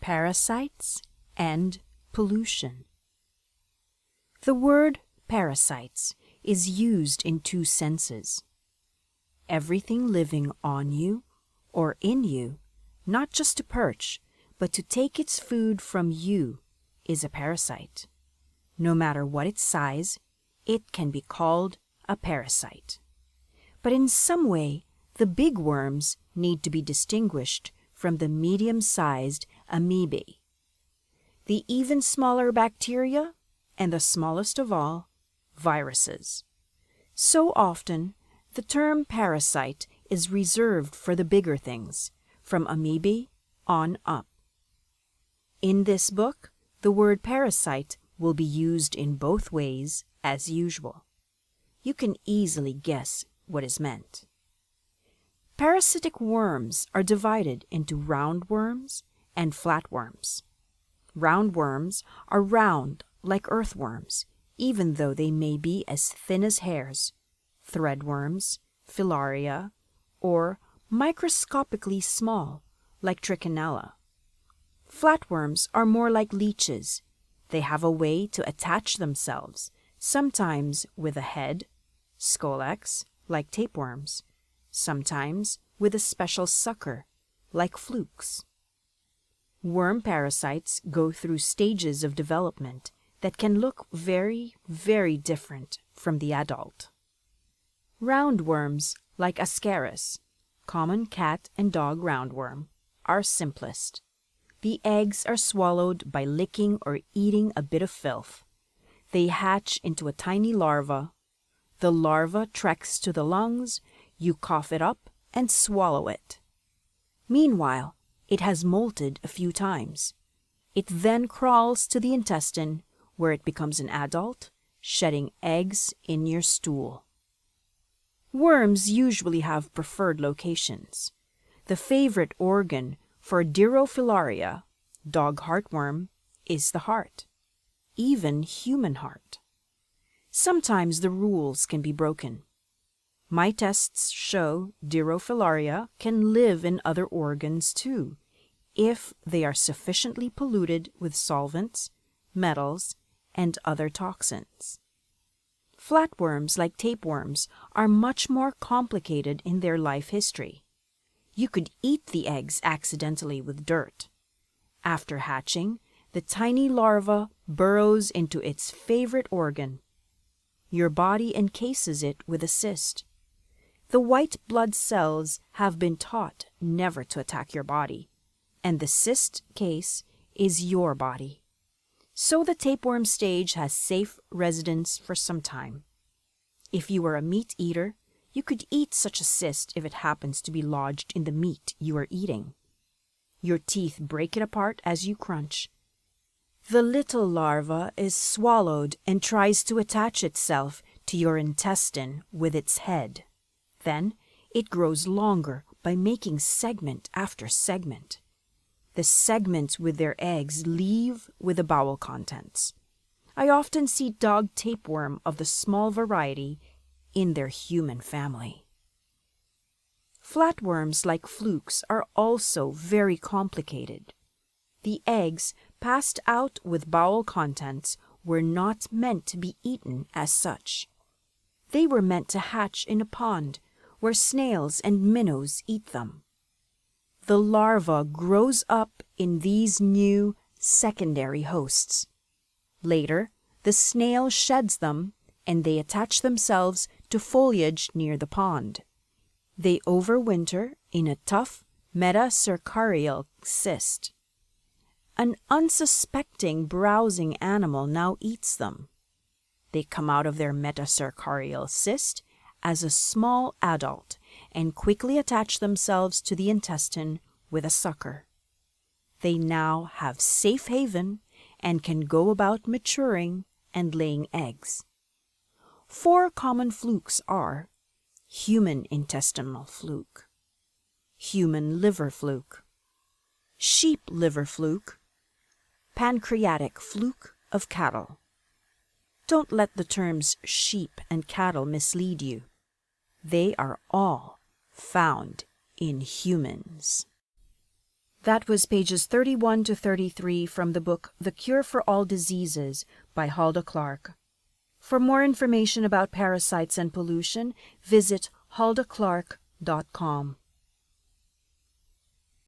Parasites and Pollution. The word parasites is used in two senses. Everything living on you or in you, not just to perch, but to take its food from you, is a parasite. No matter what its size, it can be called a parasite. But in some way, the big worms need to be distinguished from the medium-sized amoebae, the even smaller bacteria, and the smallest of all, viruses. So often, the term parasite is reserved for the bigger things, from amoebae on up. In this book, the word parasite will be used in both ways as usual. You can easily guess what is meant. Parasitic worms are divided into roundworms and flatworms. Roundworms are round like earthworms, even though they may be as thin as hairs, threadworms, filaria, or microscopically small like trichinella. Flatworms are more like leeches. They have a way to attach themselves, sometimes with a head, scolex, like tapeworms, sometimes with a special sucker, like flukes. Worm parasites go through stages of development that can look very, very different from the adult. Roundworms, like Ascaris, common cat and dog roundworm, are simplest. The eggs are swallowed by licking or eating a bit of filth. They hatch into a tiny larva. The larva treks to the lungs, you cough it up and swallow it. Meanwhile, it has molted a few times. It then crawls to the intestine, where it becomes an adult, shedding eggs in your stool. Worms usually have preferred locations. The favorite organ for Dirofilaria, dog heartworm, is the heart, even human heart. Sometimes the rules can be broken. My tests show Dirofilaria can live in other organs too, if they are sufficiently polluted with solvents, metals, and other toxins. Flatworms, like tapeworms, are much more complicated in their life history. You could eat the eggs accidentally with dirt. After hatching, the tiny larva burrows into its favorite organ. Your body encases it with a cyst. The white blood cells have been taught never to attack your body, and the cyst case is your body. So the tapeworm stage has safe residence for some time. If you are a meat eater, you could eat such a cyst if it happens to be lodged in the meat you are eating. Your teeth break it apart as you crunch. The little larva is swallowed and tries to attach itself to your intestine with its head. Then it grows longer by making segment after segment. The segments with their eggs leave with the bowel contents. I often see dog tapeworm of the small variety in their human family. Flatworms, like flukes, are also very complicated. The eggs passed out with bowel contents were not meant to be eaten as such. They were meant to hatch in a pond where snails and minnows eat them. The larva grows up in these new secondary hosts. Later, the snail sheds them and they attach themselves to foliage near the pond. They overwinter in a tough metacercarial cyst. An unsuspecting browsing animal now eats them. They come out of their metacercarial cyst as a small adult and quickly attach themselves to the intestine with a sucker. They now have safe haven and can go about maturing and laying eggs. 4 common flukes are human intestinal fluke, human liver fluke, sheep liver fluke, pancreatic fluke of cattle. Don't let the terms sheep and cattle mislead you. They are all found in humans. That was pages 31 to 33 from the book The Cure for All Diseases by Hulda Clark. For more information about parasites and pollution, visit huldaclark.com.